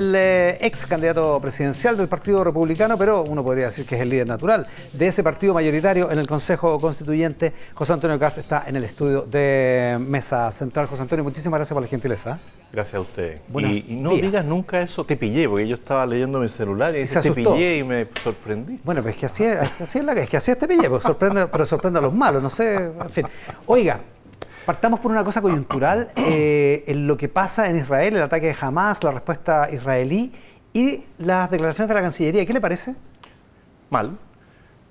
El ex candidato presidencial del Partido Republicano, pero uno podría decir que es el líder natural de ese partido mayoritario en el Consejo Constituyente, José Antonio Kast, está en el estudio de Mesa Central. José Antonio, muchísimas gracias por la gentileza. Gracias a usted. Y no digas nunca eso, te pillé, porque yo estaba leyendo mi celular y se te asustó. pillé y me sorprendí. Bueno, pues es que así es te pillé, pues pero sorprende a los malos, no sé, en fin. Oiga, partamos por una cosa coyuntural, en lo que pasa en Israel, el ataque de Hamas, la respuesta israelí y las declaraciones de la Cancillería. ¿Qué le parece? Mal,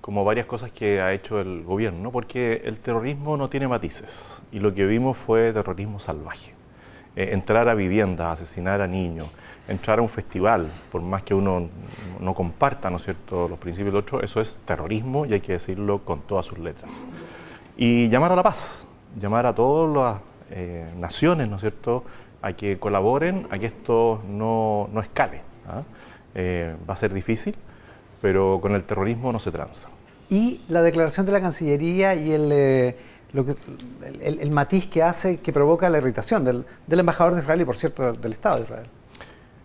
como varias cosas que ha hecho el gobierno, porque el terrorismo no tiene matices y lo que vimos fue terrorismo salvaje. Entrar a viviendas, asesinar a niños, entrar a un festival, por más que uno no comparta, ¿no es cierto?, los principios del otro, eso es terrorismo y hay que decirlo con todas sus letras. Y llamar a la paz, llamar a todas las naciones, ¿no es cierto?, a que colaboren, a que esto no escale. Va a ser difícil, pero con el terrorismo no se tranza. Y la declaración de la Cancillería y el matiz que hace, que provoca la irritación del embajador de Israel y, por cierto, del Estado de Israel.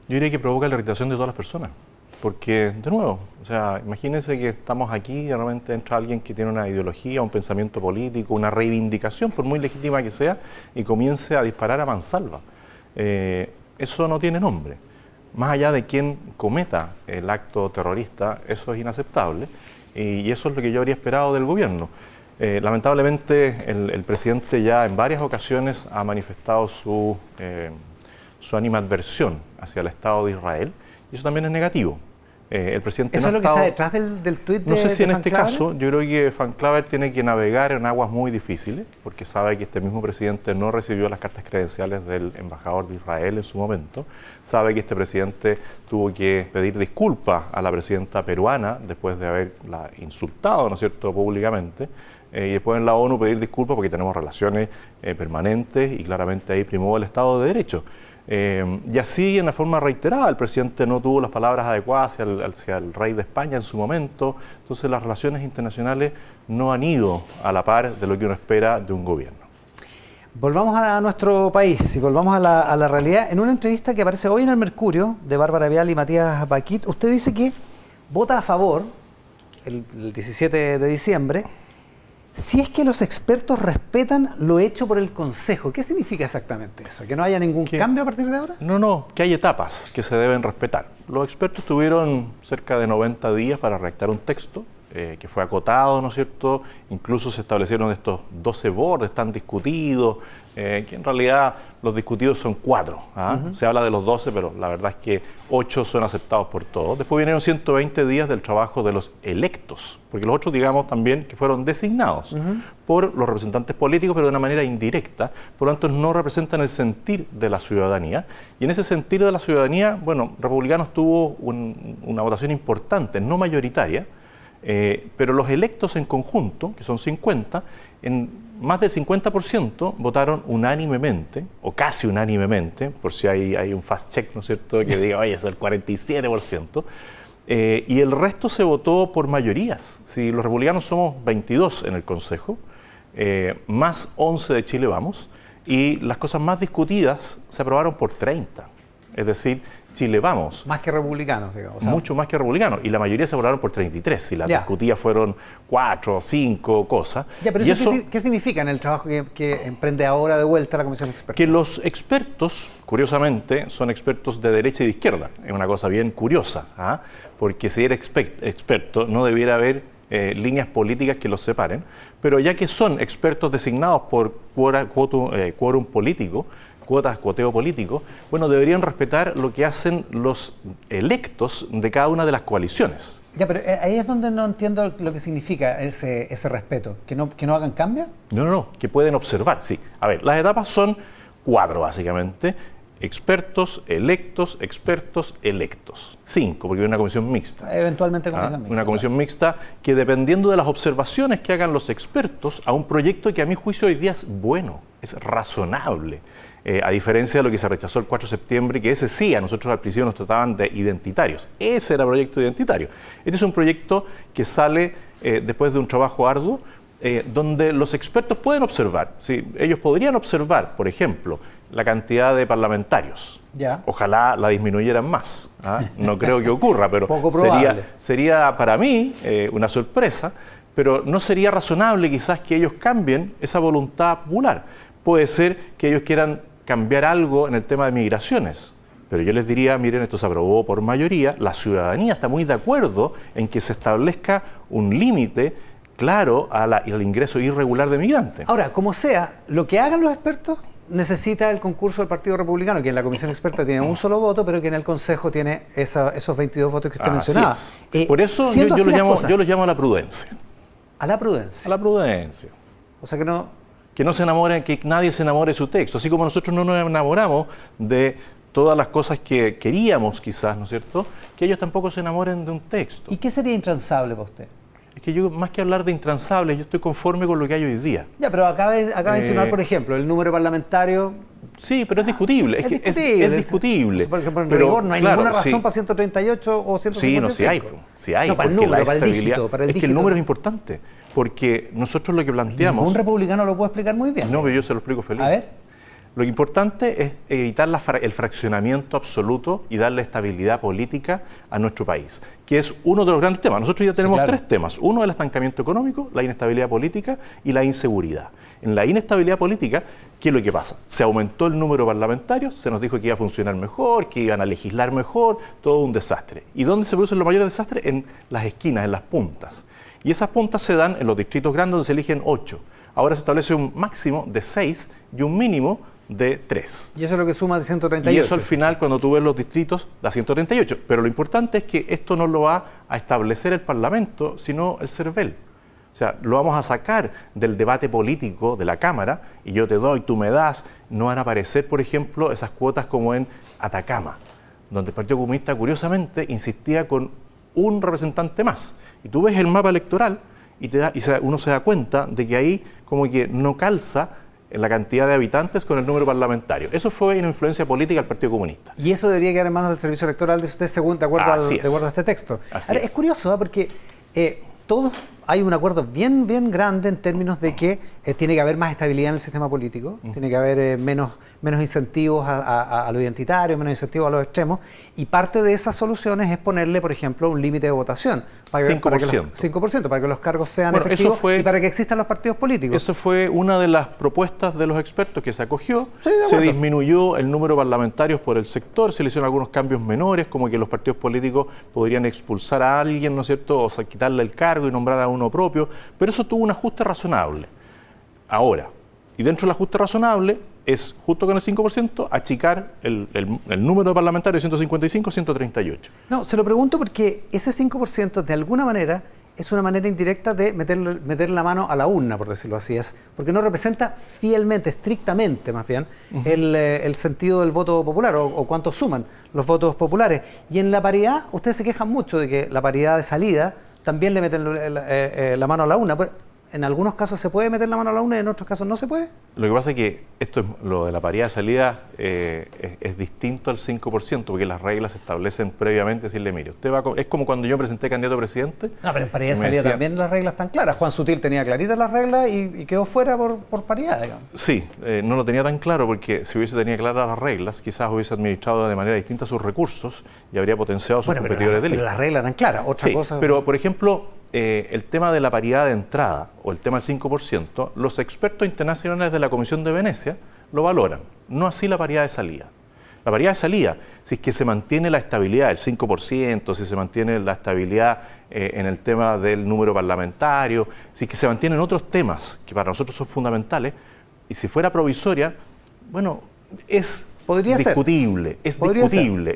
Yo diría que provoca la irritación de todas las personas. Porque, de nuevo, o sea, imagínense que estamos aquí y de repente entra alguien que tiene una ideología, un pensamiento político, una reivindicación, por muy legítima que sea, y comience a disparar a mansalva. Eso no tiene nombre. Más allá de quien cometa el acto terrorista, eso es inaceptable y eso es lo que yo habría esperado del gobierno. Lamentablemente, el presidente ya en varias ocasiones ha manifestado su animadversión hacia el Estado de Israel y eso también es negativo. El presidente ¿Eso es lo que está detrás del tuit de No sé si en Van este Klaver? caso, yo creo que Van Klaver tiene que navegar en aguas muy difíciles, porque sabe que este mismo presidente no recibió las cartas credenciales del embajador de Israel en su momento, sabe que este presidente tuvo que pedir disculpas a la presidenta peruana después de haberla insultado, ¿no es cierto?, públicamente, y después en la ONU pedir disculpas porque tenemos relaciones permanentes y claramente ahí primó el Estado de Derecho. Y así, en la forma reiterada, el presidente no tuvo las palabras adecuadas hacia el rey de España en su momento. Entonces, las relaciones internacionales no han ido a la par de lo que uno espera de un gobierno. Volvamos a nuestro país y volvamos a la realidad. En una entrevista que aparece hoy en el Mercurio, de Bárbara Vial y Matías Baquit, usted dice que vota a favor, el 17 de diciembre, si es que los expertos respetan lo hecho por el Consejo. ¿Qué significa exactamente eso? ¿Que no haya ningún cambio a partir de ahora? No, que hay etapas que se deben respetar. Los expertos tuvieron cerca de 90 días para redactar un texto que fue acotado, ¿no es cierto? Incluso se establecieron estos 12 bordes tan discutidos, que en realidad los discutidos son 4. Se habla de los 12, pero la verdad es que 8 son aceptados por todos. Después vinieron 120 días del trabajo de los electos, porque los otros, digamos, también que fueron designados por los representantes políticos, pero de una manera indirecta, por lo tanto no representan el sentir de la ciudadanía. Y en ese sentir de la ciudadanía, bueno, Republicanos tuvo una votación importante, no mayoritaria, pero los electos en conjunto, que son 50, en más del 50% votaron unánimemente, o casi unánimemente, por si hay un fast check, ¿no es cierto?, que diga, oye, es el 47%, y el resto se votó por mayorías. Si los republicanos somos 22 en el Consejo, más 11 de Chile Vamos, y las cosas más discutidas se aprobaron por 30, es decir, Chile Vamos. Más que republicanos, digamos. Mucho más que republicanos. Y la mayoría se aprobaron por 33. Y las discutidas fueron 4 o 5 cosas. Ya, pero eso ¿qué significa en el trabajo que emprende ahora de vuelta la Comisión de Expertos? Que los expertos, curiosamente, son expertos de derecha y de izquierda. Es una cosa bien curiosa, porque si era experto no debiera haber líneas políticas que los separen. Pero ya que son expertos designados por quórum político, cuoteo político, bueno, deberían respetar lo que hacen los electos de cada una de las coaliciones. Ya, pero ahí es donde no entiendo lo que significa ese respeto. ¿Que no hagan cambios? No, que pueden observar, sí. A ver, las etapas son 4, básicamente. Expertos, electos, expertos, electos. 5, porque hay una comisión mixta. Eventualmente comisión mixta. Una comisión mixta que, dependiendo de las observaciones que hagan los expertos a un proyecto que a mi juicio hoy día es bueno, es razonable. A diferencia de lo que se rechazó el 4 de septiembre, que ese sí, a nosotros al principio nos trataban de identitarios. Ese era el proyecto identitario. Este es un proyecto que sale después de un trabajo arduo, donde los expertos pueden observar. ¿Sí? Ellos podrían observar, por ejemplo, la cantidad de parlamentarios. Ya. Ojalá la disminuyeran más. No creo que ocurra, pero Poco probable. sería para mí una sorpresa, pero no sería razonable quizás que ellos cambien esa voluntad popular. Puede ser que ellos quieran cambiar algo en el tema de migraciones, pero yo les diría, miren, esto se aprobó por mayoría, la ciudadanía está muy de acuerdo en que se establezca un límite claro al ingreso irregular de migrantes. Ahora, como sea, lo que hagan los expertos necesita el concurso del Partido Republicano, que en la comisión experta tiene un solo voto, pero que en el Consejo tiene esos 22 votos que usted mencionaba. Por eso yo lo llamo a la prudencia. ¿A la prudencia? A la prudencia. O sea que no... Que no se enamoren, que nadie se enamore de su texto. Así como nosotros no nos enamoramos de todas las cosas que queríamos quizás, ¿no es cierto? Que ellos tampoco se enamoren de un texto. ¿Y qué sería intransable para usted? Es que yo, más que hablar de intransables, yo estoy conforme con lo que hay hoy día. Ya, pero acaba de insinuar, por ejemplo, el número parlamentario... Sí, pero es discutible. Es discutible. Por ejemplo, en pero, rigor no hay ninguna razón para 138 o 155. Sí, no, sí hay. No, para el número, para el dígito. Es que el número es importante, porque nosotros lo que planteamos... Un republicano lo puede explicar muy bien. No, pero yo se lo explico feliz. A ver. Lo importante es evitar el fraccionamiento absoluto y darle estabilidad política a nuestro país, que es uno de los grandes temas. Nosotros ya tenemos tres temas. Uno es el estancamiento económico, la inestabilidad política y la inseguridad. En la inestabilidad política, ¿qué es lo que pasa? Se aumentó el número de parlamentarios, se nos dijo que iba a funcionar mejor, que iban a legislar mejor, todo un desastre. ¿Y dónde se producen los mayores desastres? En las esquinas, en las puntas. Y esas puntas se dan en los distritos grandes donde se eligen 8. Ahora se establece un máximo de 6 y un mínimo de 3. Y eso es lo que suma de 138. Y eso al final, cuando tú ves los distritos, da 138. Pero lo importante es que esto no lo va a establecer el Parlamento, sino el CERVEL. O sea, lo vamos a sacar del debate político de la Cámara, y yo te doy, tú me das. No van a aparecer, por ejemplo, esas cuotas como en Atacama, donde el Partido Comunista, curiosamente, insistía con un representante más. Y tú ves el mapa electoral y uno se da cuenta de que ahí como que no calza en la cantidad de habitantes con el número parlamentario. Eso fue una influencia política del Partido Comunista. Y eso debería quedar en manos del Servicio Electoral, de usted, según de acuerdo a este texto. Ahora, es curioso, porque todos hay un acuerdo bien grande en términos de que tiene que haber más estabilidad en el sistema político, tiene que haber menos incentivos a lo identitario, menos incentivos a los extremos, y parte de esas soluciones es ponerle, por ejemplo, un límite de votación. 5%, para que los cargos sean efectivos y para que existan los partidos políticos. Eso fue una de las propuestas de los expertos que se acogió. Sí, se disminuyó el número de parlamentarios por el sector, se le hicieron algunos cambios menores, como que los partidos políticos podrían expulsar a alguien, ¿no es cierto?, o sea, quitarle el cargo y nombrar a uno propio, pero eso tuvo un ajuste razonable. Ahora, y dentro del ajuste razonable es, justo con el 5%, achicar el número de parlamentarios de 155 a 138. No, se lo pregunto porque ese 5% de alguna manera es una manera indirecta de meter la mano a la urna, por decirlo así, porque no representa fielmente, estrictamente más bien, el sentido del voto popular o cuánto suman los votos populares. Y en la paridad, ustedes se quejan mucho de que la paridad de salida también le meten la mano a la urna. ¿En algunos casos se puede meter la mano a la urna y en otros casos no se puede? Lo que pasa es que lo de la paridad de salida es distinto al 5%, porque las reglas se establecen previamente. Decirle, mire, es como cuando yo presenté candidato a presidente. No, pero en paridad de salida también las reglas están claras. Juan Sutil tenía claritas las reglas y quedó fuera por paridad, digamos. Sí, no lo tenía tan claro, porque si hubiese tenido claras las reglas, quizás hubiese administrado de manera distinta sus recursos y habría potenciado sus competidores de élite. Pero las reglas eran claras. Otra cosa... pero por ejemplo, el tema de la paridad de entrada o el tema del 5%, los expertos internacionales de la Comisión de Venecia lo valoran, no así la paridad de salida. La paridad de salida, si es que se mantiene la estabilidad del 5%, si se mantiene la estabilidad en el tema del número parlamentario, si es que se mantienen otros temas que para nosotros son fundamentales, y si fuera provisoria, bueno, es discutible.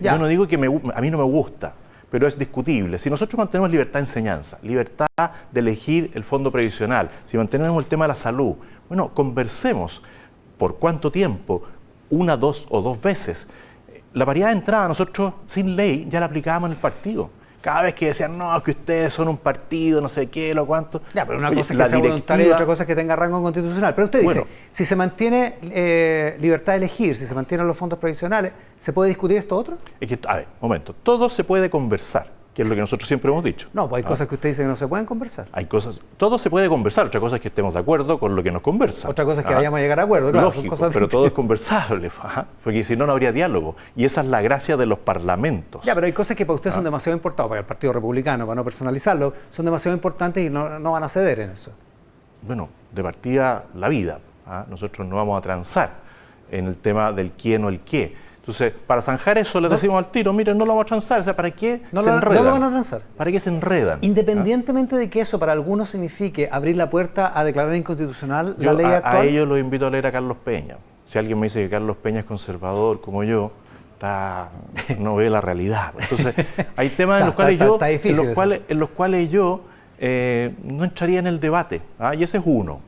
Yo no digo que a mí no me gusta, pero es discutible. Si nosotros mantenemos libertad de enseñanza, libertad de elegir el fondo previsional, si mantenemos el tema de la salud, bueno, conversemos por cuánto tiempo, 1, 2 o 2 veces. La paridad de entrada nosotros, sin ley, ya la aplicábamos en el partido. Cada vez que decían, no, que ustedes son un partido, no sé qué, lo cuánto. Ya, pero una cosa es que sea voluntaria y otra cosa es que tenga rango constitucional. Pero usted dice, si se mantiene libertad de elegir, si se mantienen los fondos previsionales, ¿se puede discutir esto otro? Es que, a ver, momento, todo se puede conversar. que es lo que nosotros siempre hemos dicho. No, pues hay cosas que usted dice que no se pueden conversar. Hay cosas, todo se puede conversar, otra cosa es que estemos de acuerdo con lo que nos conversa. Otra cosa es que vayamos a llegar a acuerdo, claro. Lógico, son cosas pero todo es conversable, porque si no, no habría diálogo. Y esa es la gracia de los parlamentos. Ya, pero hay cosas que para usted son demasiado importantes, para el Partido Republicano, para no personalizarlo, son demasiado importantes y no van a ceder en eso. Bueno, de partida la vida. Nosotros no vamos a transar en el tema del quién o el qué. Entonces, para zanjar eso, les decimos al tiro, miren, no lo vamos a transar. O sea, ¿para qué se enredan? No lo van a transar. ¿Para qué se enredan? Independientemente de que eso para algunos signifique abrir la puerta a declarar inconstitucional la ley actual. A ellos los invito a leer a Carlos Peña. Si alguien me dice que Carlos Peña es conservador como yo, no ve la realidad. Entonces, hay temas en los cuales yo no entraría en el debate. Y ese es uno.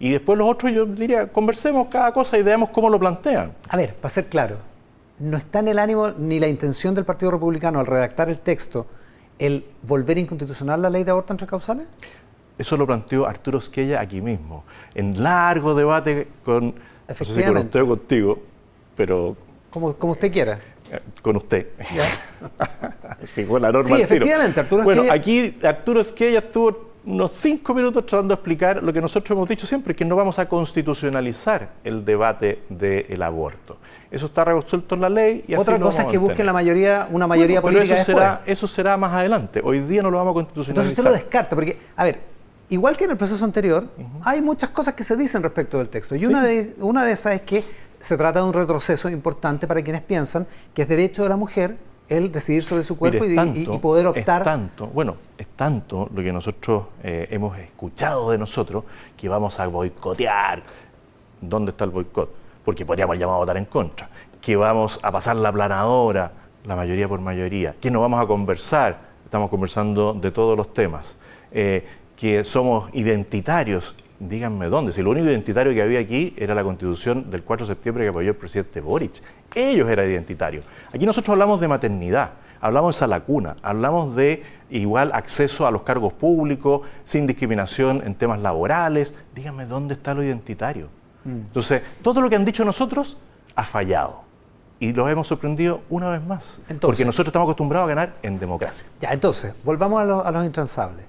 Y después los otros, yo diría, conversemos cada cosa y veamos cómo lo plantean. A ver, para ser claro, no está en el ánimo ni la intención del Partido Republicano al redactar el texto el volver inconstitucional la ley de aborto entre causales. Eso lo planteó Arturo Esquella aquí mismo, en largo debate con, no sé si con usted o contigo, pero... Como usted quiera. Con usted. Fijó la norma. Sí, efectivamente, Arturo Esquella... Bueno, aquí Arturo Esquella estuvo unos 5 minutos tratando de explicar lo que nosotros hemos dicho siempre, que no vamos a constitucionalizar el debate del aborto. Eso está resuelto en la ley y otra así cosa es que busquen una mayoría política pero eso será más adelante. Hoy día no lo vamos a constitucionalizar. Entonces usted lo descarta, porque, a ver, igual que en el proceso anterior, hay muchas cosas que se dicen respecto del texto. Y una de esas es que se trata de un retroceso importante para quienes piensan que es derecho de la mujer el decidir sobre su cuerpo. Mire, y poder optar. Es tanto lo que nosotros hemos escuchado de nosotros que vamos a boicotear. ¿Dónde está el boicot? Porque podríamos llamar a votar en contra. Que vamos a pasar la aplanadora, la mayoría por mayoría. Que no vamos a conversar. Estamos conversando de todos los temas. Que somos identitarios. Díganme dónde. Si lo único identitario que había aquí era la Constitución del 4 de septiembre que apoyó el presidente Boric. Ellos eran identitarios. Aquí nosotros hablamos de maternidad, hablamos de sala cuna, hablamos de igual acceso a los cargos públicos, sin discriminación en temas laborales. Díganme dónde está lo identitario. Entonces, todo lo que han dicho nosotros ha fallado. Y los hemos sorprendido una vez más. Porque nosotros estamos acostumbrados a ganar en democracia. Ya, entonces, volvamos a los intransables.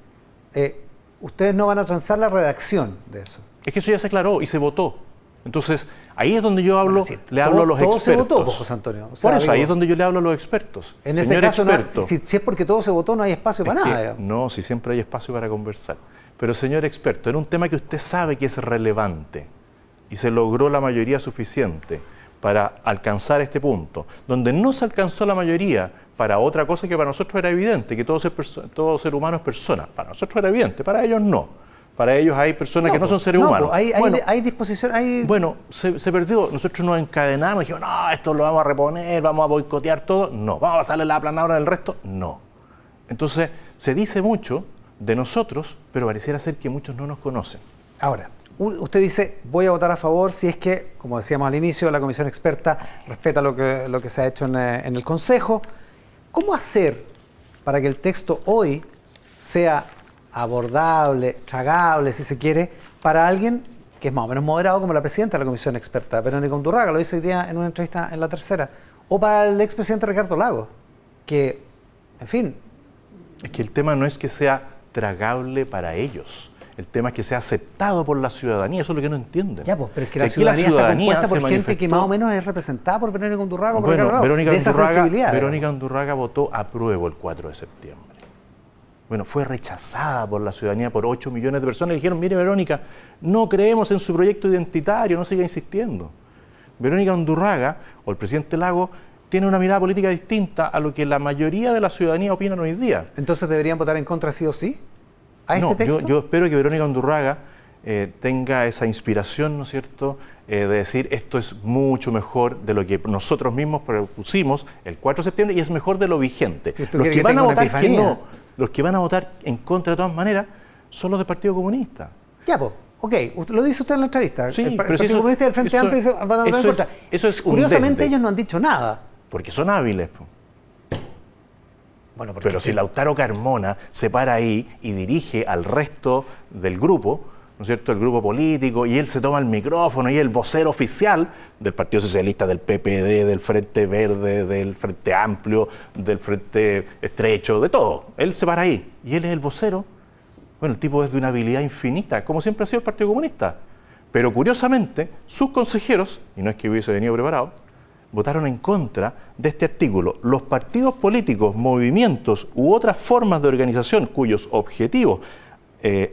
Ustedes no van a transar la redacción de eso. Es que eso ya se aclaró y se votó. Entonces, ahí es donde yo hablo, le hablo a los expertos. Todo se votó, José Antonio. O sea, por eso, ahí es donde yo le hablo a los expertos. En ese caso, si es porque todo se votó, no hay espacio para nada. No, si siempre hay espacio para conversar. Pero, señor experto, era un tema que usted sabe que es relevante y se logró la mayoría suficiente para alcanzar este punto. Donde no se alcanzó la mayoría para otra cosa que para nosotros era evidente, que todo ser humano es persona. Para nosotros era evidente, para ellos no. Para ellos hay personas que no son seres humanos. Hay disposición. Bueno, se perdió. Nosotros nos encadenamos y dijimos, no, esto lo vamos a reponer, vamos a boicotear todo. No. ¿Vamos a pasarle la aplanadora del resto? No. Entonces, se dice mucho de nosotros, pero pareciera ser que muchos no nos conocen. Ahora, usted dice, voy a votar a favor si es que, como decíamos al inicio, la comisión experta respeta lo que se ha hecho en el Consejo. ¿Cómo hacer para que el texto hoy sea abordable, tragable, si se quiere, para alguien que es más o menos moderado como la presidenta de la comisión experta, Verónica Undurraga, lo hizo hoy día en una entrevista en La Tercera, o para el expresidente Ricardo Lagos, que, en fin... Es que el tema no es que sea tragable para ellos, el tema es que sea aceptado por la ciudadanía, eso es lo que no entienden. Ya, pues, pero es que la ciudadanía está compuesta por gente que más o menos es representada por Verónica Undurraga o por Ricardo Lagos. Verónica Undurraga votó apruebo el 4 de septiembre. Bueno, fue rechazada por la ciudadanía por 8 millones de personas. Le dijeron, mire Verónica, no creemos en su proyecto identitario, no siga insistiendo. Verónica Undurraga, o el presidente Lagos, tiene una mirada política distinta a lo que la mayoría de la ciudadanía opinan hoy día. ¿Entonces deberían votar en contra sí o sí a este texto? Yo espero que Verónica Undurraga tenga esa inspiración, ¿no es cierto?, de decir esto es mucho mejor de lo que nosotros mismos propusimos el 4 de septiembre y es mejor de lo vigente. Los que van a votar que no... Los que van a votar en contra de todas maneras son los del Partido Comunista. Ya, pues, ok, lo dice usted en la entrevista. Sí, el Partido Comunista y el Frente Amplio dicen, van a votar en contra. Eso es Curiosamente ellos no han dicho nada. Porque son hábiles. Bueno, pero si Lautaro Carmona se para ahí y dirige al resto del grupo, ¿no es cierto?, el grupo político, y él se toma el micrófono y es el vocero oficial del Partido Socialista, del PPD, del Frente Verde, del Frente Amplio, del Frente Estrecho, de todo. Él se para ahí y él es el vocero. Bueno, el tipo es de una habilidad infinita, como siempre ha sido el Partido Comunista. Pero curiosamente, sus consejeros, y no es que hubiese venido preparado, votaron en contra de este artículo. Los partidos políticos, movimientos u otras formas de organización cuyos objetivos,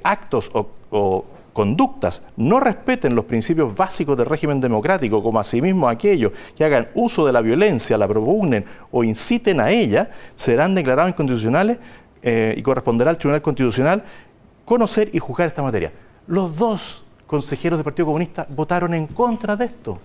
actos o conductas no respeten los principios básicos del régimen democrático, como asimismo aquellos que hagan uso de la violencia, la propugnen o inciten a ella, serán declarados inconstitucionales y corresponderá al Tribunal Constitucional conocer y juzgar esta materia. Los dos consejeros del Partido Comunista votaron en contra de esto.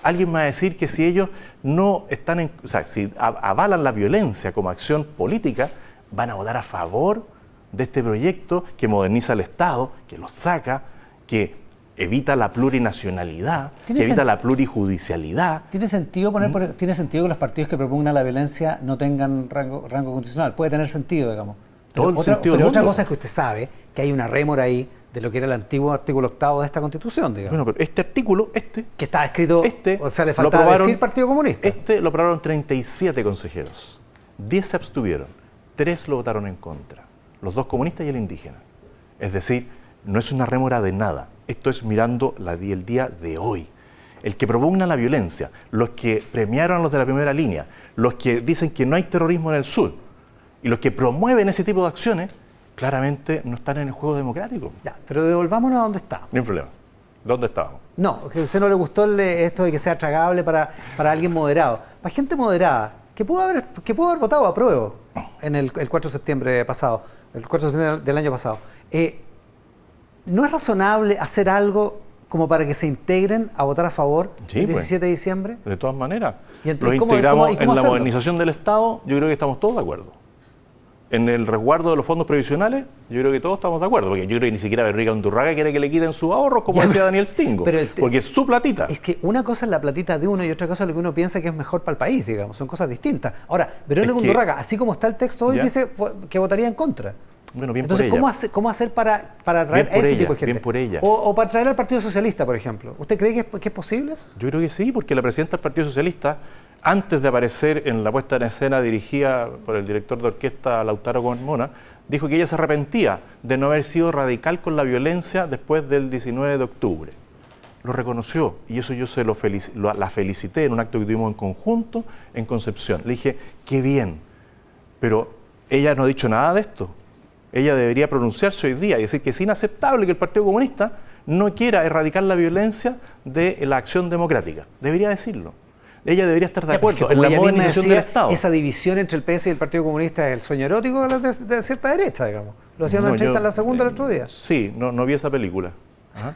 Alguien me va a decir que si ellos no están o sea, si avalan la violencia como acción política, van a votar a favor de este proyecto que moderniza el Estado, que lo saca, que evita la plurinacionalidad, que evita la plurijudicialidad. ¿Tiene sentido tiene sentido que los partidos que propugnan la violencia no tengan rango constitucional? Puede tener sentido, digamos. Todo el sentido pero del otra mundo. cosa es que usted sabe que hay una rémora ahí de lo que era el antiguo artículo 8º de esta Constitución, digamos. Bueno, pero este artículo, que estaba escrito, o sea, le faltaba aprobaron, decir Partido Comunista. Lo aprobaron 37 consejeros. 10 se abstuvieron, 3 lo votaron en contra. Los 2 comunistas y el indígena. Es decir, no es una rémora de nada. Esto es mirando el día de hoy. El que propugna la violencia, los que premiaron a los de la primera línea, los que dicen que no hay terrorismo en el sur y los que promueven ese tipo de acciones, claramente no están en el juego democrático. Ya, pero devolvámonos a donde está. Ni un problema. ¿Dónde estábamos? No, que a usted no le gustó esto de que sea tragable para alguien moderado. Para gente moderada, que pudo haber votado a prueba en el 4 de septiembre pasado, el 4 de septiembre del año pasado. ¿No es razonable hacer algo como para que se integren a votar a favor el 17 de diciembre? De todas maneras. ¿Y entonces, los integramos cómo en la hacerlo? modernización del Estado, yo creo que estamos todos de acuerdo. En el resguardo de los fondos previsionales, yo creo que todos estamos de acuerdo, porque yo creo que ni siquiera Verónica Undurraga quiere que le quiten sus ahorros, como decía Daniel Stingo, porque es su platita. Es que una cosa es la platita de uno y otra cosa es lo que uno piensa que es mejor para el país, digamos, son cosas distintas. Ahora, Verónica Undurraga, así como está el texto hoy, dice que votaría en contra. Bueno, bien entonces, por ella. ¿cómo hacer para traer a ese tipo de gente? Bien por ella. O para traer al Partido Socialista, por ejemplo. ¿Usted cree que es posible eso? Yo creo que sí, porque la presidenta del Partido Socialista, antes de aparecer en la puesta en escena dirigida por el director de orquesta Lautaro Carmona, dijo que ella se arrepentía de no haber sido radical con la violencia después del 19 de octubre. Lo reconoció y eso yo la felicité en un acto que tuvimos en conjunto en Concepción. Le dije, qué bien, pero ella no ha dicho nada de esto. Ella debería pronunciarse hoy día y decir que es inaceptable que el Partido Comunista no quiera erradicar la violencia de la acción democrática. Debería decirlo. Ella debería estar de acuerdo en la modernización del Estado. Esa división entre el PS y el Partido Comunista es el sueño erótico de cierta derecha, digamos. Lo hacían en una entrevista en La Segunda el otro día. Sí, no vi esa película. Ajá.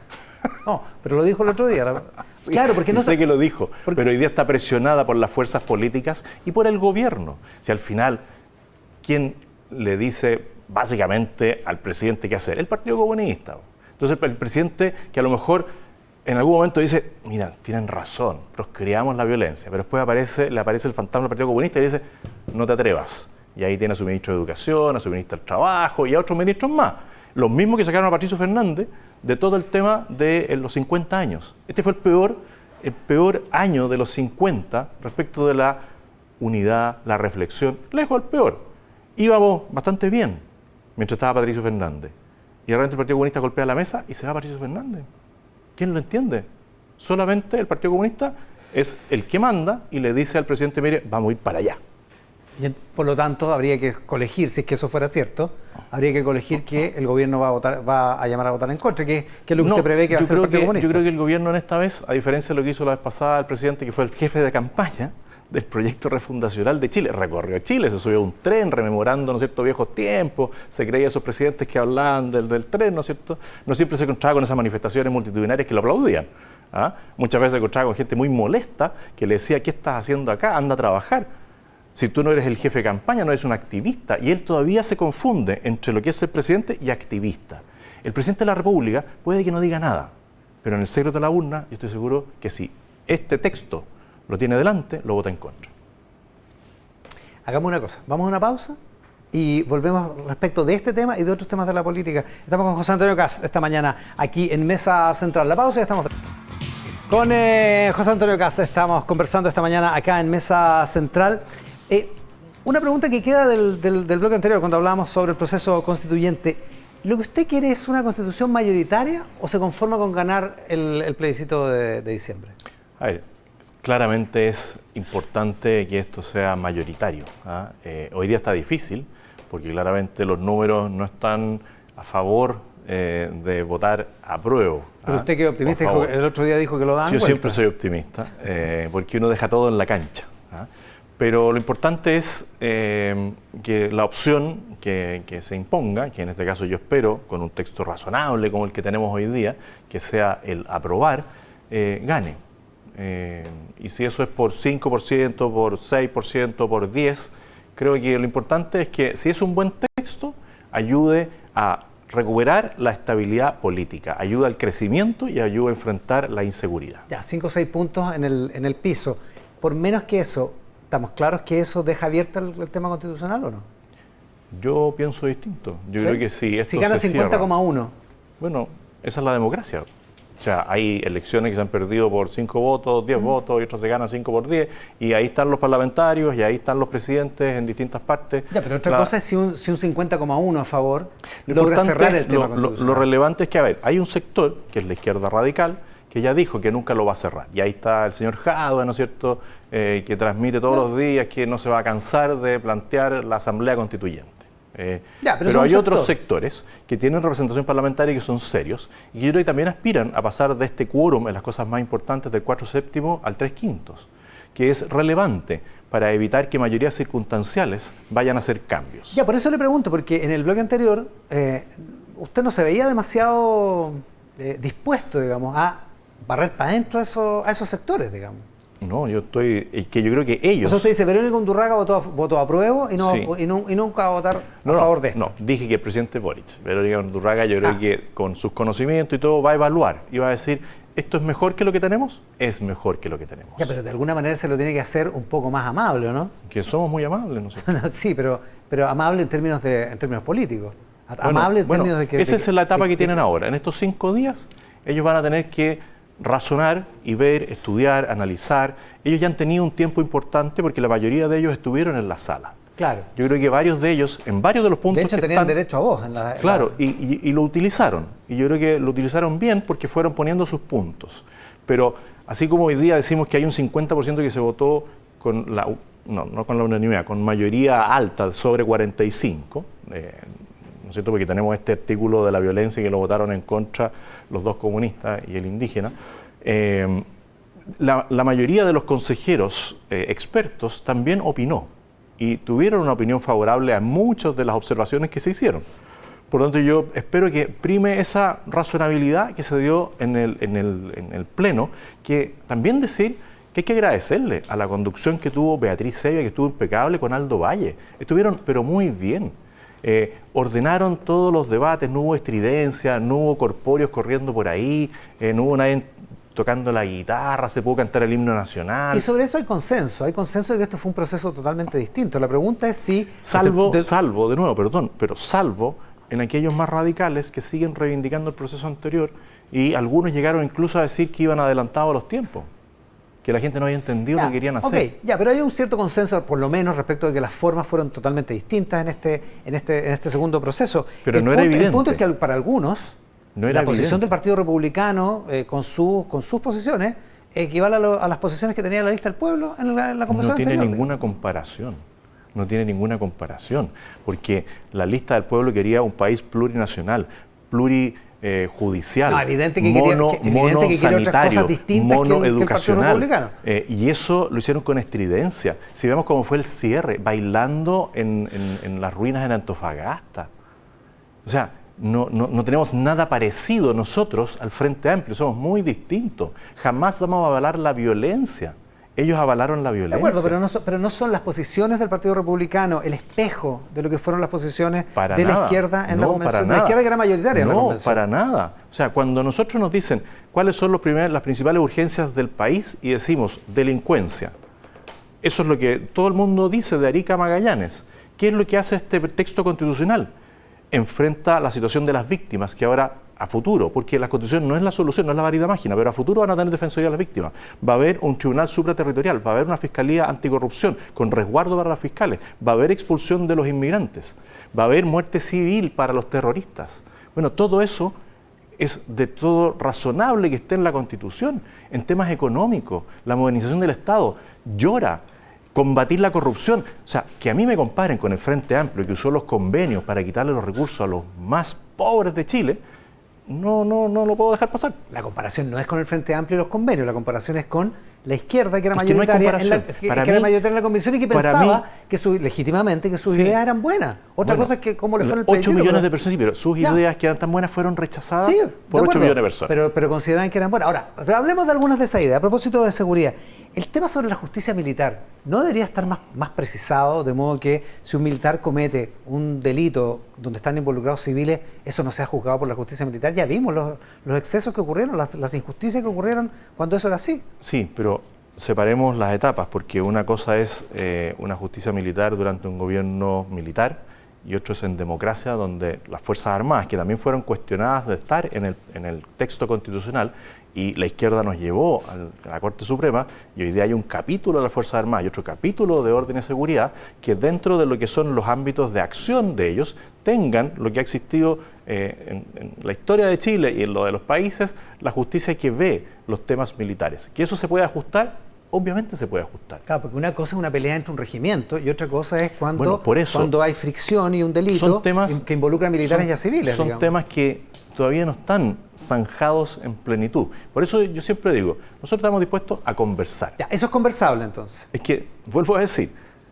No, pero lo dijo el otro día. Sí, claro, porque no sé que lo dijo, pero hoy día está presionada por las fuerzas políticas y por el gobierno. Si al final, ¿quién le dice básicamente al presidente qué hacer? El Partido Comunista. Entonces el presidente que a lo mejor en algún momento dice, mira, tienen razón, proscriamos la violencia, pero después le aparece el fantasma del Partido Comunista y dice, no te atrevas. Y ahí tiene a su ministro de Educación, a su ministro del Trabajo y a otros ministros más. Los mismos que sacaron a Patricio Fernández de todo el tema de los 50 años. Este fue el peor año de los 50 respecto de la unidad, la reflexión, lejos el peor. Íbamos bastante bien mientras estaba Patricio Fernández. Y de repente el Partido Comunista golpea la mesa y se va Patricio Fernández. ¿Quién lo entiende? Solamente el Partido Comunista es el que manda y le dice al presidente, mire, vamos a ir para allá. Y por lo tanto, habría que colegir, si es que eso fuera cierto, habría que colegir que el gobierno va a llamar a votar en contra, que es lo que usted prevé que va a hacer el Partido Comunista. Yo creo que el gobierno en esta vez, a diferencia de lo que hizo la vez pasada el presidente, que fue el jefe de campaña del proyecto refundacional de Chile, recorrió Chile, se subió a un tren rememorando, ¿no es cierto?, viejos tiempos, se creía esos presidentes que hablaban del tren, ¿no es cierto?, no siempre se encontraba con esas manifestaciones multitudinarias que lo aplaudían. Muchas veces se encontraba con gente muy molesta que le decía, ¿qué estás haciendo acá? Anda a trabajar. Si tú no eres el jefe de campaña, no eres un activista. Y él todavía se confunde entre lo que es el presidente y activista. El presidente de la República puede que no diga nada, pero en el secreto de la urna, yo estoy seguro que si este texto lo tiene delante, lo vota en contra. Hagamos una cosa, vamos a una pausa y volvemos respecto de este tema y de otros temas de la política. Estamos con José Antonio Kast esta mañana aquí en Mesa Central. La pausa y estamos... Con José Antonio Kast estamos conversando esta mañana acá en Mesa Central. Una pregunta que queda del bloque anterior cuando hablábamos sobre el proceso constituyente. ¿Lo que usted quiere es una constitución mayoritaria o se conforma con ganar el plebiscito de diciembre? A ver, claramente es importante que esto sea mayoritario. Hoy día está difícil porque claramente los números no están a favor de votar apruebo. Pero usted que es optimista, el otro día dijo que lo dan. Yo siempre soy optimista porque uno deja todo en la cancha. Pero lo importante es que la opción que se imponga, que en este caso yo espero, con un texto razonable como el que tenemos hoy día, que sea el aprobar, gane. Y si eso es por 5%, por 6%, por 10%, creo que lo importante es que si es un buen texto, ayude a recuperar la estabilidad política, ayuda al crecimiento y ayuda a enfrentar la inseguridad. Ya, 5 o 6 puntos en el piso. Por menos que eso, ¿estamos claros que eso deja abierto el tema constitucional o no? Yo pienso distinto. Yo creo que sí. Si gana 50,1. Bueno, esa es la democracia. O sea, hay elecciones que se han perdido por 5 votos, 10 votos, y otras se ganan 5 por 10, y ahí están los parlamentarios, y ahí están los presidentes en distintas partes. Ya, pero otra cosa es si un 50,1 a favor logra cerrar el tema constitucional. Lo relevante es que, a ver, hay un sector, que es la izquierda radical, que ya dijo que nunca lo va a cerrar. Y ahí está el señor Jadwe, ¿no es cierto?, que transmite todos los días que no se va a cansar de plantear la Asamblea Constituyente. Pero hay otros sectores que tienen representación parlamentaria y que son serios y que yo creo que también aspiran a pasar de este quórum en las cosas más importantes del 4/7 al 3/5, que es relevante para evitar que mayorías circunstanciales vayan a hacer cambios. Ya, por eso le pregunto, porque en el bloque anterior usted no se veía demasiado dispuesto, digamos, a barrer para adentro a esos sectores, digamos. No, yo creo que ellos... O sea, usted dice, Verónica Undurraga votó a prueba y, sí. y nunca va a votar a favor de esto. No, dije que el presidente Boric, Verónica Undurraga, yo creo que con sus conocimientos y todo va a evaluar y va a decir, ¿esto es mejor que lo que tenemos? Es mejor que lo que tenemos. Ya, pero de alguna manera se lo tiene que hacer un poco más amable, ¿no? Que somos muy amables nosotros. Sí, pero amable en términos políticos. Amable en términos de que... Esa es la etapa que tienen ahora. En estos 5 días, ellos van a tener que razonar y ver, estudiar, analizar. Ellos ya han tenido un tiempo importante porque la mayoría de ellos estuvieron en la sala. Claro. Yo creo que varios de ellos, en varios de los puntos... De hecho, tenían derecho a voz. Claro, y lo utilizaron. Y yo creo que lo utilizaron bien porque fueron poniendo sus puntos. Pero así como hoy día decimos que hay un 50% que se votó con no con la unanimidad, con mayoría alta, sobre 45%, ¿no es cierto? Porque tenemos este artículo de la violencia que lo votaron en contra los 2 comunistas y el indígena. La mayoría de los consejeros expertos también opinó y tuvieron una opinión favorable a muchas de las observaciones que se hicieron. Por lo tanto, yo espero que prime esa razonabilidad que se dio en el Pleno, que también decir que hay que agradecerle a la conducción que tuvo Beatriz Sevilla, que estuvo impecable, con Aldo Valle. Estuvieron, pero muy bien. Ordenaron todos los debates, no hubo estridencia, no hubo corpóreos corriendo por ahí, no hubo nadie tocando la guitarra, se pudo cantar el himno nacional. Y sobre eso hay consenso de que esto fue un proceso totalmente distinto. La pregunta es si... Salvo en aquellos más radicales que siguen reivindicando el proceso anterior y algunos llegaron incluso a decir que iban adelantados a los tiempos, que la gente no había entendido lo que querían hacer. Ok, pero hay un cierto consenso, por lo menos, respecto de que las formas fueron totalmente distintas en este segundo proceso. Pero no era evidente. El punto es que para algunos, la posición del Partido Republicano, con sus posiciones, equivale a las posiciones que tenía la lista del pueblo en la convención anterior. No tiene ninguna comparación. No tiene ninguna comparación, porque la lista del pueblo quería un país plurinacional, judicial, evidente que quería otras cosas distintas monoeducacional, y eso lo hicieron con estridencia. Si vemos cómo fue el cierre, bailando en las ruinas en Antofagasta. O sea, no tenemos nada parecido nosotros al Frente Amplio, somos muy distintos. Jamás vamos a avalar la violencia. Ellos avalaron la violencia. De acuerdo, pero no son las posiciones del Partido Republicano el espejo de lo que fueron las posiciones de la izquierda en la convención. La izquierda que era mayoritaria en la convención. No, para nada. O sea, cuando nosotros nos dicen cuáles son las principales urgencias del país y decimos delincuencia, eso es lo que todo el mundo dice de Arica a Magallanes, ¿Qué es lo que hace este texto constitucional? Enfrenta la situación de las víctimas, que ahora a futuro, porque la Constitución no es la solución, no es la varita mágica, pero a futuro van a tener defensoría de las víctimas. Va a haber un tribunal supraterritorial, va a haber una fiscalía anticorrupción con resguardo para los fiscales, va a haber expulsión de los inmigrantes, va a haber muerte civil para los terroristas. Bueno, todo eso es de todo razonable que esté en la Constitución. En temas económicos, la modernización del Estado, llora. Combatir la corrupción. O sea, que a mí me comparen con el Frente Amplio, que usó los convenios para quitarle los recursos a los más pobres de Chile, no lo puedo dejar pasar. La comparación no es con el Frente Amplio y los convenios, la comparación es con la izquierda, que era Es que no hay mayoritaria, comparación. Para que era mí- mayoritaria en la convención y que para pensaba mí- que legítimamente que sus Sí. ideas eran buenas. Otra Bueno, cosa es que cómo le fue en el 8 plebiscito, millones pero- de personas, sí, pero sus Ya. ideas que eran tan buenas fueron rechazadas Sí, por 8 millones de personas. Pero consideraban que eran buenas. Ahora, hablemos de algunas de esas ideas. A propósito de seguridad, el tema sobre la justicia militar no debería estar más precisado, de modo que si un militar comete un delito donde están involucrados civiles, eso no sea juzgado por la justicia militar. Ya vimos los excesos que ocurrieron, las injusticias que ocurrieron cuando eso era así. Sí, pero separemos las etapas, porque una cosa es una justicia militar durante un gobierno militar y otro es en democracia, donde las Fuerzas Armadas, que también fueron cuestionadas de estar en el texto constitucional, y la izquierda nos llevó a la Corte Suprema, y hoy día hay un capítulo de las Fuerzas Armadas y otro capítulo de orden y seguridad, que dentro de lo que son los ámbitos de acción de ellos, tengan lo que ha existido en la historia de Chile y en lo de los países, la justicia que ve los temas militares. ¿Que eso se puede ajustar? Obviamente se puede ajustar. Claro, porque una cosa es una pelea entre un regimiento y otra cosa es Bueno, cuando, por eso, cuando hay fricción y un delito son temas, que involucra a militares son- y a civiles. Son digamos. temas que todavía no están zanjados en plenitud. Por eso yo siempre digo, nosotros estamos dispuestos a conversar. Ya, eso es conversable entonces. Es que, vuelvo a decir,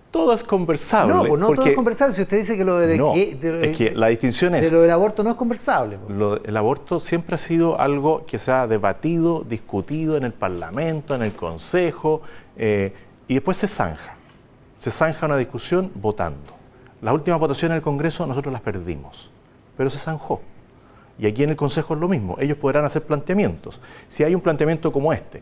todo es conversable. No, pues no todo porque- es conversable. Si usted dice que lo de, No, de- es que la distinción es, de lo del aborto no es conversable. pues. el aborto siempre ha sido algo que se ha debatido, discutido en el Parlamento, en el Consejo, y después se zanja. Se zanja una discusión votando. Las últimas votaciones en el Congreso nosotros las perdimos, pero se zanjó. Y aquí en el Consejo es lo mismo, ellos podrán hacer planteamientos. Si hay un planteamiento como este,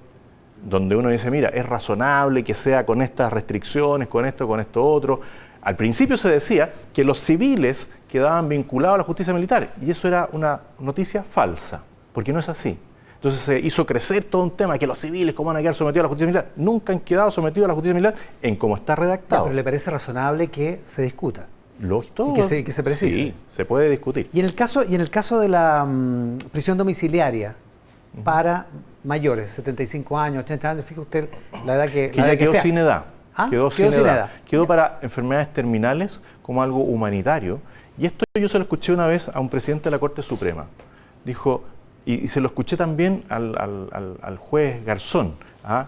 donde uno dice, mira, es razonable que sea con estas restricciones, con esto otro. Al principio se decía que los civiles quedaban vinculados a la justicia militar, y eso era una noticia falsa, porque no es así. Entonces se hizo crecer todo un tema, que los civiles, ¿cómo van a quedar sometidos a la justicia militar? Nunca han quedado sometidos a la justicia militar en cómo está Ya, redactado. pero le parece razonable que se discuta. Todo. Y que se precise. Sí, se puede discutir. Y en el caso de la prisión domiciliaria para mayores, 75 años, 80 años, fíjate usted la edad que Que la edad ya quedó sea. sin edad. ¿Ah? Quedó sin sin edad. edad. Quedó para enfermedades terminales como algo humanitario. Y esto yo se lo escuché una vez a un presidente de la Corte Suprema. Dijo, y se lo escuché también al juez Garzón,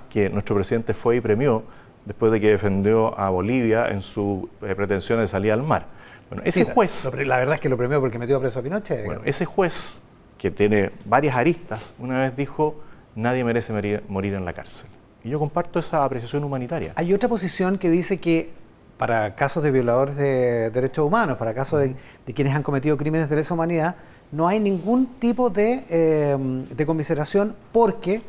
que nuestro presidente fue y premió después de que defendió a Bolivia en su pretensión de salir al mar. Bueno, ese Sí, juez... la verdad es que lo premió porque metió preso a Pinochet. Bueno, ese juez, que tiene varias aristas, una vez dijo, nadie merece morir en la cárcel. Y yo comparto esa apreciación humanitaria. Hay otra posición que dice que para casos de violadores de derechos humanos, para casos de quienes han cometido crímenes de lesa humanidad, no hay ningún tipo de conmiseración porque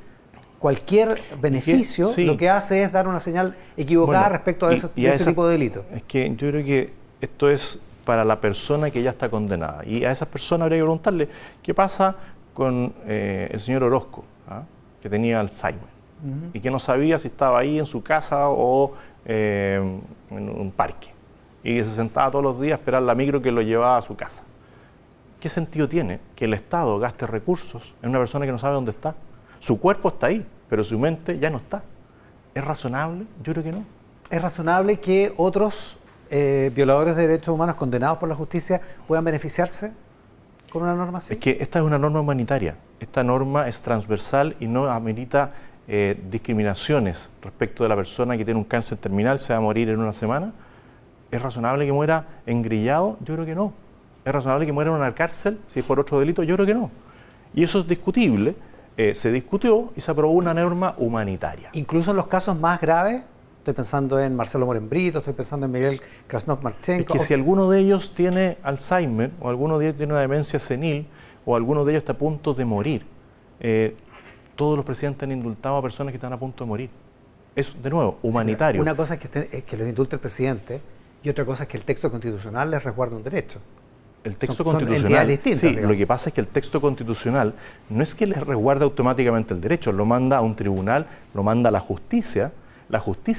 cualquier beneficio sí. lo que hace es dar una señal equivocada Bueno, respecto a y de ese tipo de delitos. Es que yo creo que esto es para la persona que ya está condenada. Y a esas personas habría que preguntarle qué pasa con el señor Orozco, que tenía Alzheimer y que no sabía si estaba ahí en su casa o en un parque. Y se sentaba todos los días a esperar la micro que lo llevaba a su casa. ¿Qué sentido tiene que el Estado gaste recursos en una persona que no sabe dónde está? Su cuerpo está ahí, pero su mente ya no está. ¿Es razonable? Yo creo que no. ¿Es razonable que otros violadores de derechos humanos condenados por la justicia puedan beneficiarse con una norma así? Es que esta es una norma humanitaria. Esta norma es transversal y no amerita discriminaciones respecto de la persona que tiene un cáncer terminal, se va a morir en una semana. ¿Es razonable que muera engrillado? Yo creo que no. ¿Es razonable que muera en una cárcel si es por otro delito? Yo creo que no. Y eso es discutible. Se discutió y se aprobó una norma humanitaria. Incluso en los casos más graves, estoy pensando en Marcelo Morenbrito, estoy pensando en Miguel Krasnov-Marchenko. Es que si alguno de ellos tiene Alzheimer, o alguno de ellos tiene una demencia senil, o alguno de ellos está a punto de morir, todos los presidentes han indultado a personas que están a punto de morir. Es, de nuevo, humanitario. Una cosa es que los indulte el presidente Y otra cosa es que el texto constitucional les resguarda un derecho. El texto son constitucional, entidades distintas, sí, digamos. lo que pasa es que el texto constitucional no es que les resguarde automáticamente el derecho, lo manda a un tribunal, lo manda a la justicia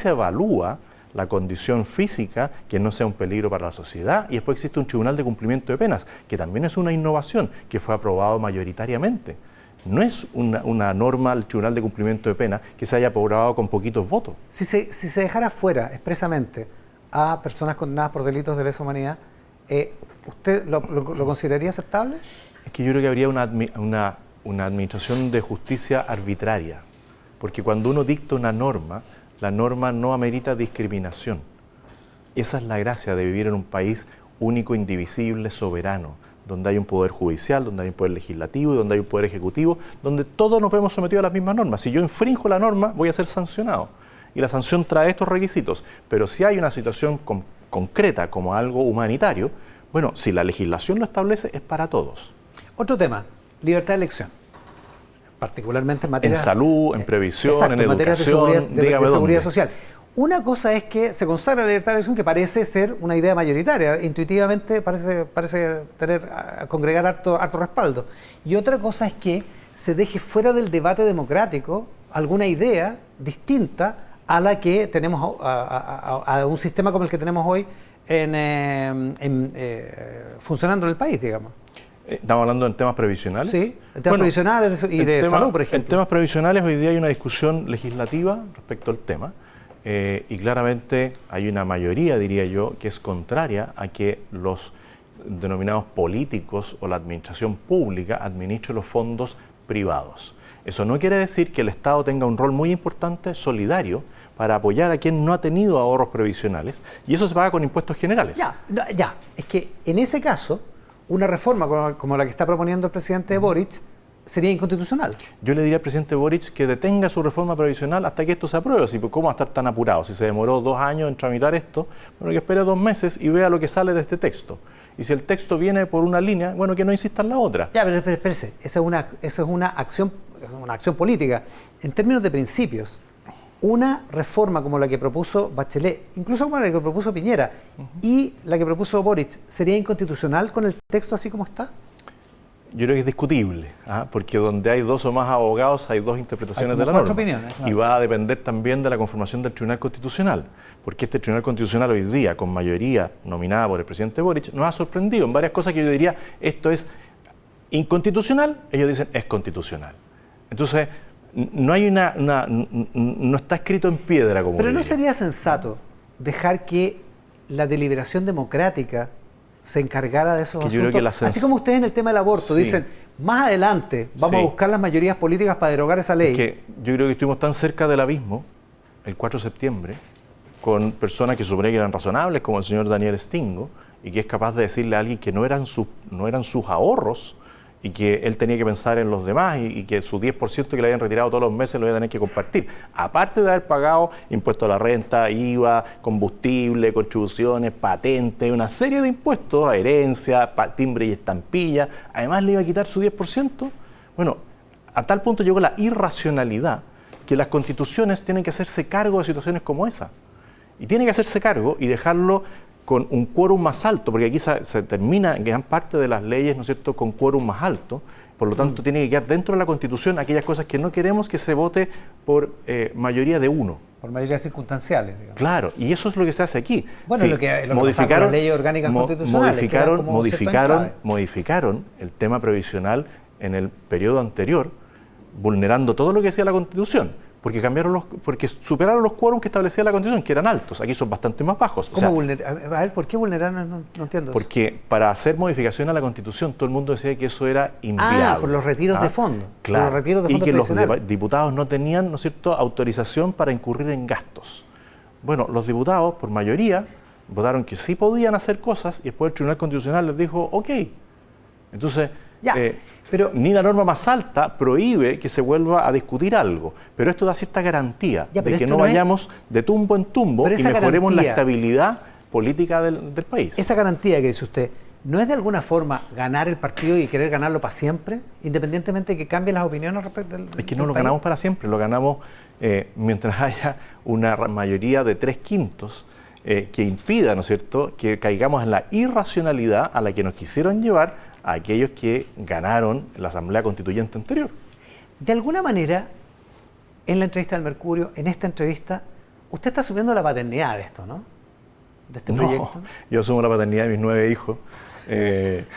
evalúa la condición física, que no sea un peligro para la sociedad, y después existe un tribunal de cumplimiento de penas, que también es una innovación, que fue aprobado mayoritariamente. No es una norma el tribunal de cumplimiento de penas que se haya aprobado con poquitos votos. Si se dejara fuera expresamente a personas condenadas por delitos de lesa humanidad, ¿usted lo consideraría aceptable? Es que yo creo que habría una administración de justicia arbitraria, porque cuando uno dicta una norma, la norma no amerita discriminación. Esa es la gracia de vivir en un país único, indivisible, soberano, donde hay un poder judicial, donde hay un poder legislativo y donde hay un poder ejecutivo, donde todos nos vemos sometidos a las mismas normas. Si yo infrinjo la norma, voy a ser sancionado. Y la sanción trae estos requisitos. Pero si hay una situación concreta como algo humanitario, bueno, si la legislación lo establece, es para todos. Otro tema, libertad de elección. Particularmente en materia... En salud, en previsión, exacto, en educación, de seguridad social. Una cosa es que se consagra la libertad de elección, que parece ser una idea mayoritaria, intuitivamente parece congregar harto respaldo. Y otra cosa es que se deje fuera del debate democrático alguna idea distinta a la que tenemos, a un sistema como el que tenemos hoy funcionando en el país, digamos. ¿Estamos hablando en temas previsionales? Sí, en temas previsionales y de salud, por ejemplo. En temas previsionales hoy día hay una discusión legislativa respecto al tema y claramente hay una mayoría, diría yo, que es contraria a que los denominados políticos o la administración pública administre los fondos privados. Eso no quiere decir que el Estado tenga un rol muy importante, solidario, para apoyar a quien no ha tenido ahorros previsionales, y eso se paga con impuestos generales. Ya, es que en ese caso, una reforma como la que está proponiendo el presidente Boric sería inconstitucional. Yo le diría al presidente Boric que detenga su reforma previsional hasta que esto se apruebe. Así, ¿cómo va a estar tan apurado? Si se demoró 2 años en tramitar esto, bueno, que espere 2 meses y vea lo que sale de este texto. Y si el texto viene por una línea, bueno, que no insista en la otra. Ya, pero espérese, esa es una acción política. En términos de principios, una reforma como la que propuso Bachelet, incluso como la que propuso Piñera, y la que propuso Boric, ¿sería inconstitucional con el texto así como está? Yo creo que es discutible, porque donde hay 2 o más abogados hay 2 interpretaciones de la norma. Opiniones, claro. Y va a depender también de la conformación del Tribunal Constitucional, porque este Tribunal Constitucional hoy día, con mayoría nominada por el presidente Boric, nos ha sorprendido en varias cosas que yo diría, esto es inconstitucional, ellos dicen es constitucional. Entonces, no hay no está escrito en piedra, como Pero diría. ¿no sería sensato dejar que la deliberación democrática se encargara de esos asuntos? Así como ustedes en el tema del aborto dicen, más adelante vamos a buscar las mayorías políticas para derogar esa ley. Es que yo creo que estuvimos tan cerca del abismo, el 4 de septiembre, con personas que suponía que eran razonables, como el señor Daniel Stingo, y que es capaz de decirle a alguien que no eran sus ahorros, y que él tenía que pensar en los demás y que su 10% que le habían retirado todos los meses lo iba a tener que compartir. Aparte de haber pagado impuestos a la renta, IVA, combustible, contribuciones, patentes, una serie de impuestos, herencia, timbre y estampilla, además le iba a quitar su 10%. Bueno, a tal punto llegó la irracionalidad que las constituciones tienen que hacerse cargo de situaciones como esa. Y tienen que hacerse cargo y dejarlo con un quórum más alto, porque aquí se termina gran parte de las leyes, ¿no es cierto?, con quórum más alto. Por lo tanto, tiene que quedar dentro de la Constitución aquellas cosas que no queremos que se vote por mayoría de 1. Por mayorías circunstanciales, digamos. Claro, y eso es lo que se hace aquí. Bueno, sí, lo que modificaron las leyes orgánicas constitucionales. Modificaron el tema previsional en el periodo anterior, vulnerando todo lo que decía la Constitución. Porque superaron los quórums que establecía la Constitución, que eran altos. Aquí son bastante más bajos. A ver, ¿por qué vulneraron? No entiendo. Porque para hacer modificación a la Constitución, todo el mundo decía que eso era inviable. Por los retiros de fondo. Claro. Por los retiros de fondo y que los diputados no tenían, ¿no es cierto?, autorización para incurrir en gastos. Bueno, los diputados, por mayoría, votaron que sí podían hacer cosas y después el Tribunal Constitucional les dijo, ok. Entonces... Pero ni la norma más alta prohíbe que se vuelva a discutir algo, pero esto da cierta garantía de que no vayamos de tumbo en tumbo y mejoremos la estabilidad política del país. Esa garantía que dice usted, ¿no es de alguna forma ganar el partido y querer ganarlo para siempre, independientemente de que cambien las opiniones respecto del Es que no lo ganamos para siempre, lo ganamos mientras haya una mayoría de 3/5 que impida, ¿no es cierto?, que caigamos en la irracionalidad a la que nos quisieron llevar a aquellos que ganaron la Asamblea Constituyente anterior. De alguna manera, en la entrevista del Mercurio, en esta entrevista, usted está asumiendo la paternidad de esto, ¿no? De este proyecto. Yo asumo la paternidad de mis 9 hijos.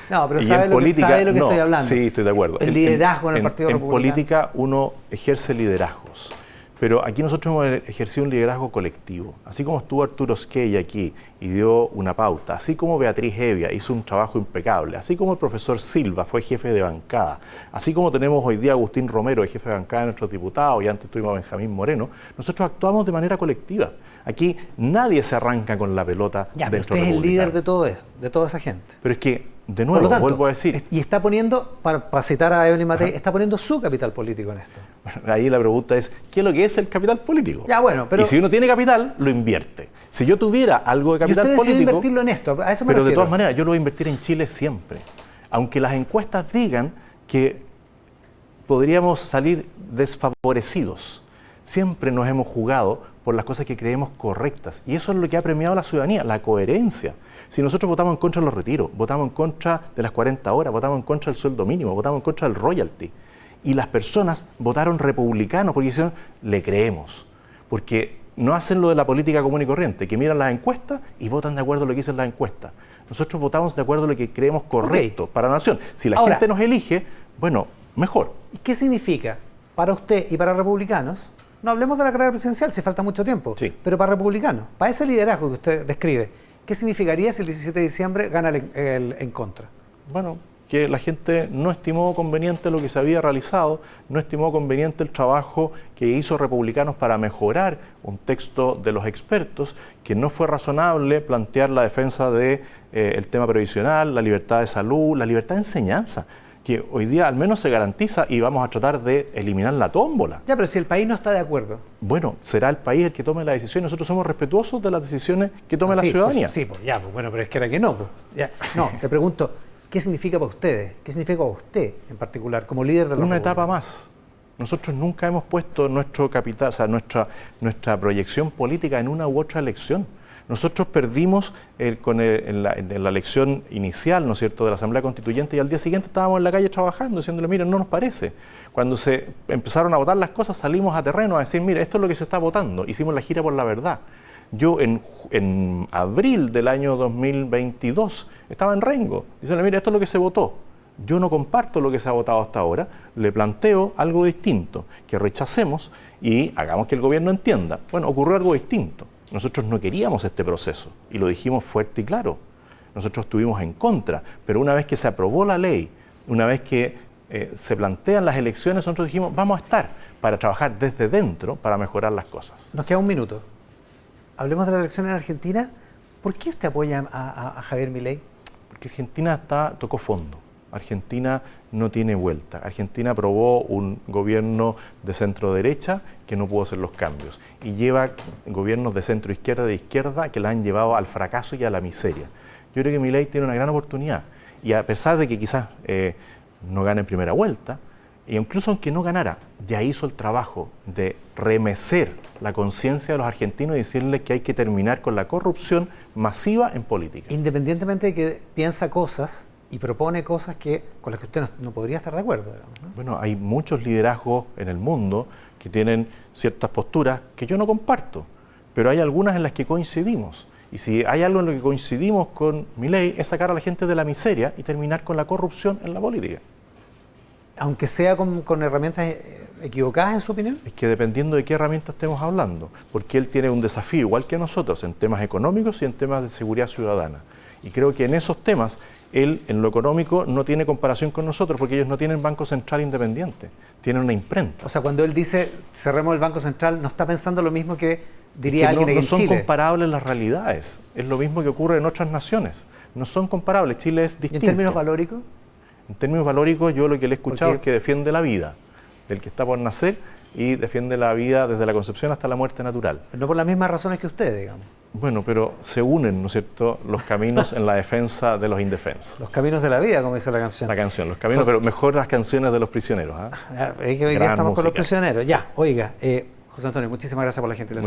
No, pero sabe lo que estoy hablando. Sí, estoy de acuerdo. El liderazgo en el Partido Republicano. En política uno ejerce liderazgos. Pero aquí nosotros hemos ejercido un liderazgo colectivo. Así como estuvo Arturo Sgei aquí y dio una pauta, así como Beatriz Hevia hizo un trabajo impecable, así como el profesor Silva fue jefe de bancada, así como tenemos hoy día a Agustín Romero, jefe de bancada de nuestros diputados, y antes tuvimos a Benjamín Moreno, nosotros actuamos de manera colectiva. Aquí nadie se arranca con la pelota dentro usted es el líder de todo eso, de toda esa gente. Pero es que, de nuevo, tanto, vuelvo a decir... Y está poniendo, para citar a Evelyn Matei, está poniendo su capital político en esto. Bueno, ahí la pregunta es, ¿qué es lo que es el capital político? Ya, bueno, pero... Y si uno tiene capital, lo invierte. Si yo tuviera algo de capital político... invertirlo en esto, a eso me Pero refiero. de todas maneras, yo lo voy a invertir en Chile siempre. Aunque las encuestas digan que podríamos salir desfavorecidos. Siempre nos hemos jugado por las cosas que creemos correctas. Y eso es lo que ha premiado a la ciudadanía, la coherencia. Si nosotros votamos en contra de los retiros, votamos en contra de las 40 horas, votamos en contra del sueldo mínimo, votamos en contra del royalty, y las personas votaron republicano porque dijeron, le creemos. Porque no hacen lo de la política común y corriente, que miran las encuestas y votan de acuerdo a lo que dicen las encuestas. Nosotros votamos de acuerdo a lo que creemos correcto para la nación. Si la gente nos elige, bueno, mejor. ¿Y qué significa para usted y para republicanos? No hablemos de la carrera presidencial, si falta mucho tiempo, sí, pero para republicanos, para ese liderazgo que usted describe, ¿qué significaría si el 17 de diciembre gana el en contra? Bueno, que la gente no estimó conveniente lo que se había realizado, no estimó conveniente el trabajo que hizo Republicanos para mejorar un texto de los expertos, que no fue razonable plantear la defensa de el tema previsional, la libertad de salud, la libertad de enseñanza, que hoy día al menos se garantiza y vamos a tratar de eliminar la tómbola. Ya, pero si el país no está de acuerdo. Bueno, será el país el que tome la decisión. Nosotros somos respetuosos de las decisiones que tome la ciudadanía. Bueno, pero es que era que no. Pues, ya. No, te pregunto, ¿qué significa para ustedes? ¿Qué significa para usted en particular, como líder de la Una etapa más. Nosotros nunca hemos puesto nuestro capital, o sea, nuestra proyección política en una u otra elección. Nosotros perdimos en la elección inicial, ¿no es cierto?, de la Asamblea Constituyente, y al día siguiente estábamos en la calle trabajando, diciéndole, miren, no nos parece. Cuando se empezaron a votar las cosas, salimos a terreno a decir, mire, esto es lo que se está votando. Hicimos la gira por la verdad. Yo en abril del año 2022 estaba en Rengo, diciéndole, mire, esto es lo que se votó. Yo no comparto lo que se ha votado hasta ahora, le planteo algo distinto, que rechacemos y hagamos que el gobierno entienda. Bueno, ocurrió algo distinto. Nosotros no queríamos este proceso y lo dijimos fuerte y claro. Nosotros estuvimos en contra, pero una vez que se aprobó la ley, una vez que se plantean las elecciones, nosotros dijimos, vamos a estar para trabajar desde dentro para mejorar las cosas. Nos queda un minuto. Hablemos de la elección en Argentina. ¿Por qué usted apoya a Javier Milei? Porque Argentina tocó fondo. Argentina no tiene vuelta. Argentina aprobó un gobierno de centro-derecha que no pudo hacer los cambios y lleva gobiernos de centro-izquierda y de izquierda que la han llevado al fracaso y a la miseria. Yo creo que Milei tiene una gran oportunidad y a pesar de que quizás no gane en primera vuelta, e incluso aunque no ganara, ya hizo el trabajo de remecer la conciencia de los argentinos y decirles que hay que terminar con la corrupción masiva en política. Independientemente de que piensa cosas y propone cosas con las que usted no podría estar de acuerdo. Digamos, ¿no? Bueno, hay muchos liderazgos en el mundo que tienen ciertas posturas que yo no comparto, pero hay algunas en las que coincidimos. Y si hay algo en lo que coincidimos con Milei es sacar a la gente de la miseria y terminar con la corrupción en la política. Aunque sea con herramientas equivocadas, en su opinión. Es que dependiendo de qué herramientas estemos hablando, porque él tiene un desafío igual que nosotros en temas económicos y en temas de seguridad ciudadana. Y creo que en esos temas, él en lo económico no tiene comparación con nosotros porque ellos no tienen Banco Central independiente, tienen una imprenta. O sea, cuando él dice cerremos el Banco Central, no está pensando lo mismo que diría alguien en Chile. No son comparables las realidades, es lo mismo que ocurre en otras naciones, no son comparables, Chile es distinto. ¿Y en términos valóricos? En términos valóricos yo lo que le he escuchado es que defiende la vida del que está por nacer y defiende la vida desde la concepción hasta la muerte natural. No por las mismas razones que usted, digamos. Bueno, pero se unen, ¿no es cierto?, los caminos en la defensa de los indefensos. Los caminos de la vida, como dice la canción. La canción, los caminos, pero mejor las canciones de los prisioneros. Es que hoy día estamos con los prisioneros. Ya, oiga, José Antonio, muchísimas gracias por la gentileza.